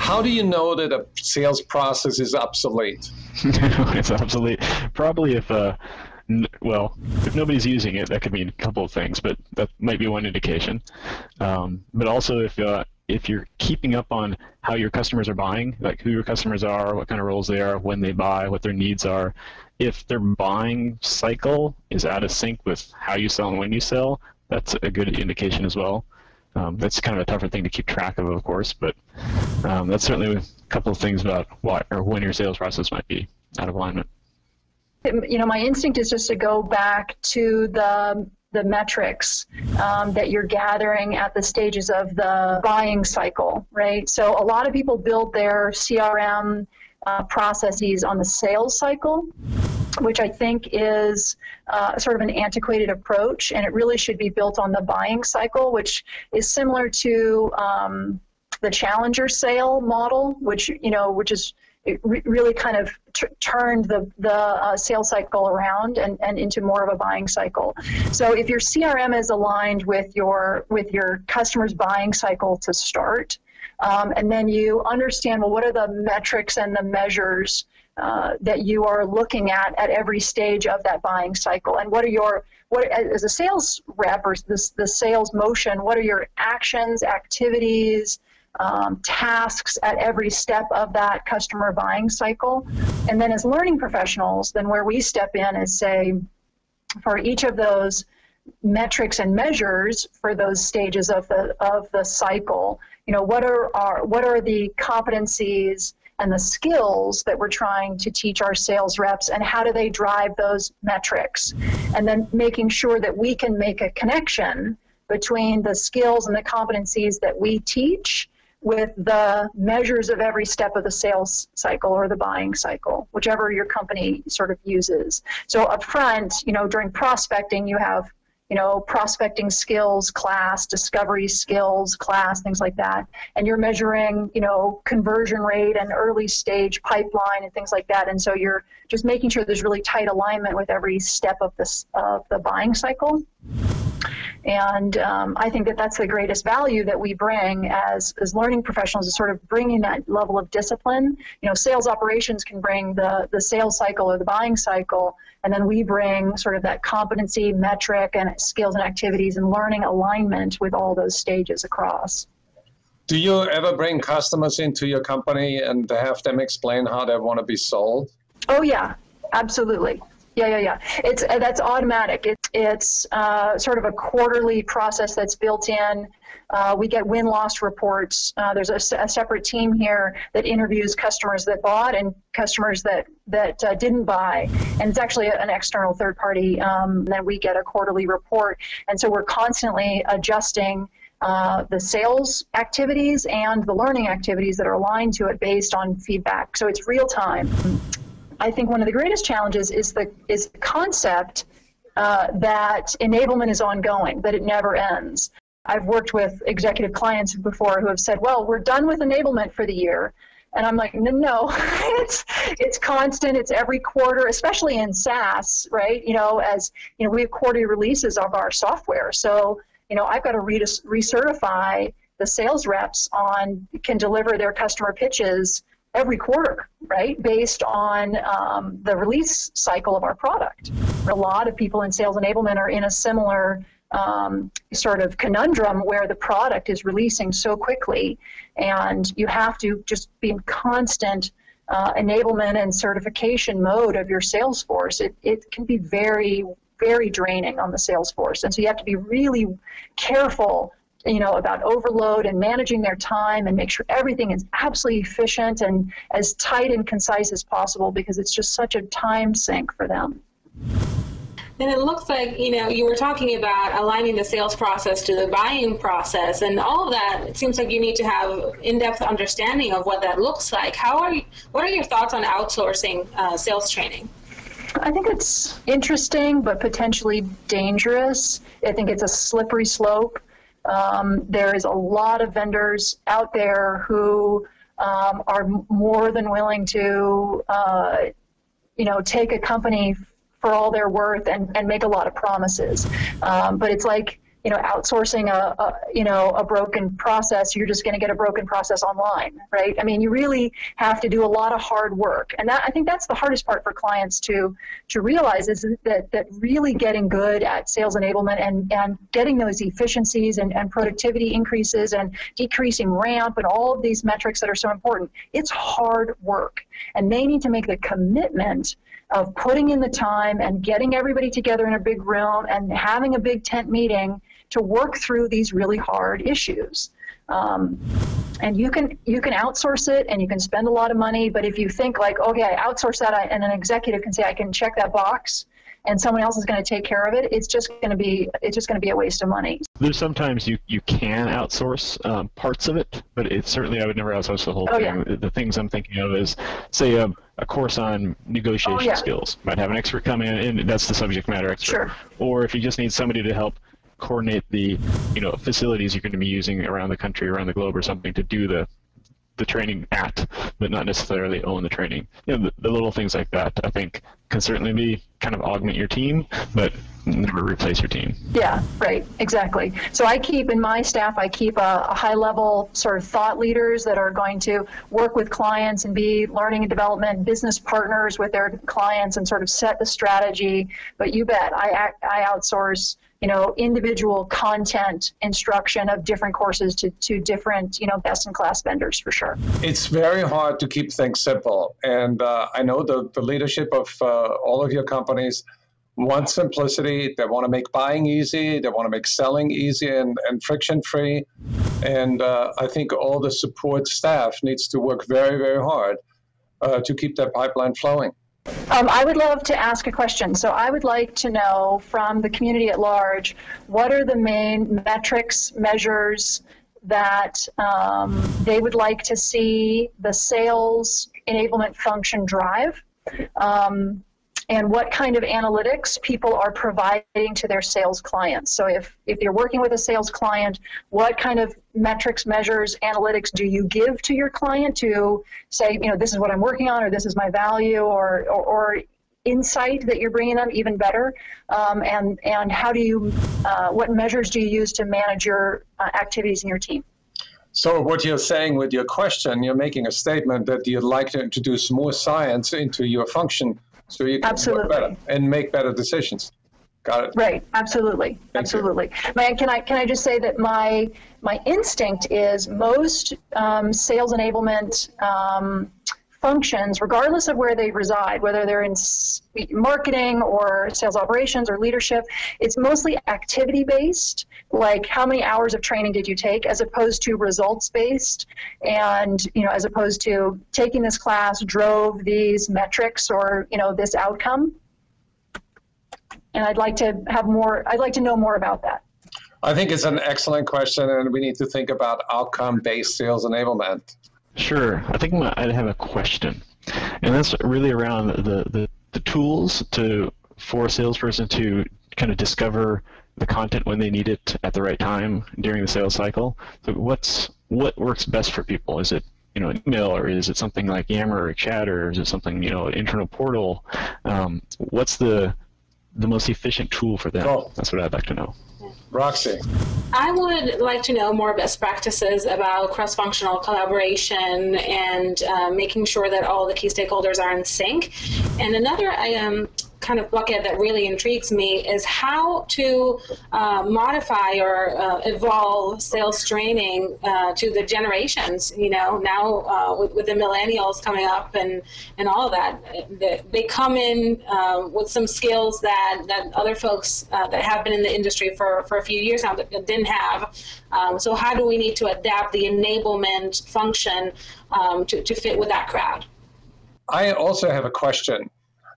How do you know that a sales process is obsolete? It's obsolete. Probably if nobody's using it, that could mean a couple of things, but that might be one indication. But also if you're keeping up on how your customers are buying, like who your customers are, what kind of roles they are, when they buy, what their needs are, if their buying cycle is out of sync with how you sell and when you sell, that's a good indication as well. That's kind of a tougher thing to keep track of course, but that's certainly a couple of things about what or when your sales process might be out of alignment. You know, my instinct is just to go back to the metrics that you're gathering at the stages of the buying cycle, right? So a lot of people build their CRM processes on the sales cycle, which I think is sort of an antiquated approach, and it really should be built on the buying cycle, which is similar to the challenger sale model, which is it really kind of turned the sales cycle around and into more of a buying cycle. So if your CRM is aligned with your customer's buying cycle to start, and then you understand, well, what are the metrics and the measures that you are looking at every stage of that buying cycle, and what as a sales rep or the sales motion, what are your actions, activities, tasks at every step of that customer buying cycle. And then as learning professionals, then where we step in is say, for each of those metrics and measures for those stages of the cycle, what are the competencies and the skills that we're trying to teach our sales reps, and how do they drive those metrics? And then making sure that we can make a connection between the skills and the competencies that we teach with the measures of every step of the sales cycle or the buying cycle, whichever your company sort of uses. So up front, during prospecting, you have, prospecting skills class, discovery skills class, things like that. And you're measuring, conversion rate and early stage pipeline and things like that. And so you're just making sure there's really tight alignment with every step of the buying cycle. And I think that that's the greatest value that we bring as learning professionals, is sort of bringing that level of discipline. Sales operations can bring the sales cycle or the buying cycle, and then we bring sort of that competency, metric, and skills and activities and learning alignment with all those stages across. Do you ever bring customers into your company and have them explain how they want to be sold? Oh, yeah, absolutely. Yeah. That's automatic. It's sort of a quarterly process that's built in. We get win-loss reports. There's a separate team here that interviews customers that bought and customers that didn't buy. And it's actually an external third party. Then we get a quarterly report. And so we're constantly adjusting the sales activities and the learning activities that are aligned to it based on feedback. So it's real time. I think one of the greatest challenges is the concept that enablement is ongoing, that it never ends. I've worked with executive clients before who have said, well, we're done with enablement for the year. And I'm like, no, it's constant, it's every quarter, especially in SaaS, right? As we have quarterly releases of our software. So, I've got to recertify the sales reps can deliver their customer pitches every quarter, right, based on the release cycle of our product. A lot of people in sales enablement are in a similar sort of conundrum where the product is releasing so quickly, and you have to just be in constant enablement and certification mode of your sales force. It can be very, very draining on the sales force, and so you have to be really careful about overload and managing their time and make sure everything is absolutely efficient and as tight and concise as possible, because it's just such a time sink for them. And it looks like, you were talking about aligning the sales process to the buying process, and all of that, it seems like you need to have in-depth understanding of what that looks like. What are your thoughts on outsourcing sales training? I think it's interesting, but potentially dangerous. I think it's a slippery slope. There is a lot of vendors out there who are more than willing to, take a company for all they're worth and make a lot of promises. But it's like, outsourcing a broken process, you're just going to get a broken process online, right? I mean, you really have to do a lot of hard work. And I think that's the hardest part for clients to realize, is that really getting good at sales enablement and getting those efficiencies and productivity increases and decreasing ramp and all of these metrics that are so important. It's hard work. And they need to make the commitment of putting in the time and getting everybody together in a big room and having a big tent meeting to work through these really hard issues. And you can outsource it and you can spend a lot of money, but if you think like, okay, I outsource that and an executive can say, I can check that box and someone else is going to take care of it, it's just going to be a waste of money. There's sometimes you can outsource parts of it, but it's certainly, I would never outsource the whole thing. Yeah. The things I'm thinking of is, say, a course on negotiation skills. Might have an expert come in, and that's the subject matter expert. Sure. Or if you just need somebody to help coordinate the facilities you're going to be using around the country, around the globe, or something to do the training at, but not necessarily own the training. The little things like that, I think, can certainly be kind of augment your team, but never replace your team. Yeah, right, exactly. So I keep in my staff, a high-level sort of thought leaders that are going to work with clients and be learning and development business partners with their clients and sort of set the strategy. But you bet, I outsource individual content instruction of different courses to different, best-in-class vendors for sure. It's very hard to keep things simple. And I know the leadership of all of your companies want simplicity. They want to make buying easy. They want to make selling easy and friction-free. And I think all the support staff needs to work very, very hard to keep that pipeline flowing. I would love to ask a question. So I would like to know from the community at large, what are the main metrics, measures that they would like to see the sales enablement function drive? And what kind of analytics people are providing to their sales clients. So if you're working with a sales client, what kind of metrics, measures, analytics do you give to your client to say, this is what I'm working on, or this is my value, or insight that you're bringing them, even better? And how do you, what measures do you use to manage your activities in your team? So what you're saying with your question, you're making a statement that you'd like to introduce more science into your function so you can work better and make better decisions. Got it. Right. Absolutely. Absolutely. Can I just say that my instinct is most sales enablement functions, regardless of where they reside, whether they're in marketing or sales operations or leadership, it's mostly activity-based, like how many hours of training did you take, as opposed to results-based, and as opposed to taking this class drove these metrics or this outcome. And I'd like to know more about that. I think it's an excellent question, and we need to think about outcome-based sales enablement. Sure. I think I have a question, and that's really around the tools for a salesperson to kind of discover the content when they need it at the right time during the sales cycle. So what works best for people? Is it an email, or is it something like Yammer or Chat, or is it something an internal portal? What's the most efficient tool for them? Cool. That's what I'd like to know. Roxy. I would like to know more best practices about cross-functional collaboration and making sure that all the key stakeholders are in sync. And another kind of bucket that really intrigues me is how to modify or evolve sales training to the generations. Now with the millennials coming up and all of that, they come in with some skills that other folks that have been in the industry for a few years now that didn't have. So how do we need to adapt the enablement function to fit with that crowd? I also have a question.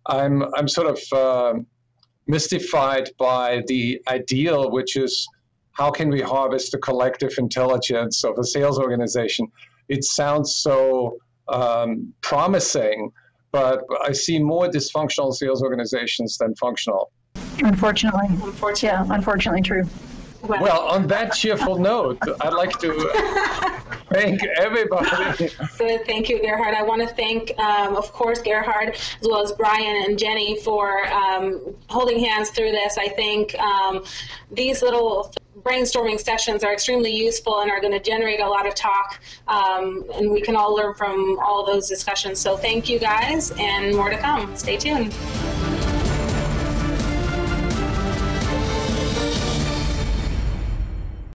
I'm sort of mystified by the ideal, which is how can we harvest the collective intelligence of a sales organization? It sounds so promising, but I see more dysfunctional sales organizations than functional. Unfortunately. Yeah, unfortunately true. Well, on that cheerful note, I'd like to thank everybody. Good, thank you, Gerhard. I want to thank, of course, Gerhard, as well as Brian and Jenny for holding hands through this. I think these little brainstorming sessions are extremely useful and are going to generate a lot of talk, and we can all learn from all those discussions. So thank you guys, and more to come. Stay tuned.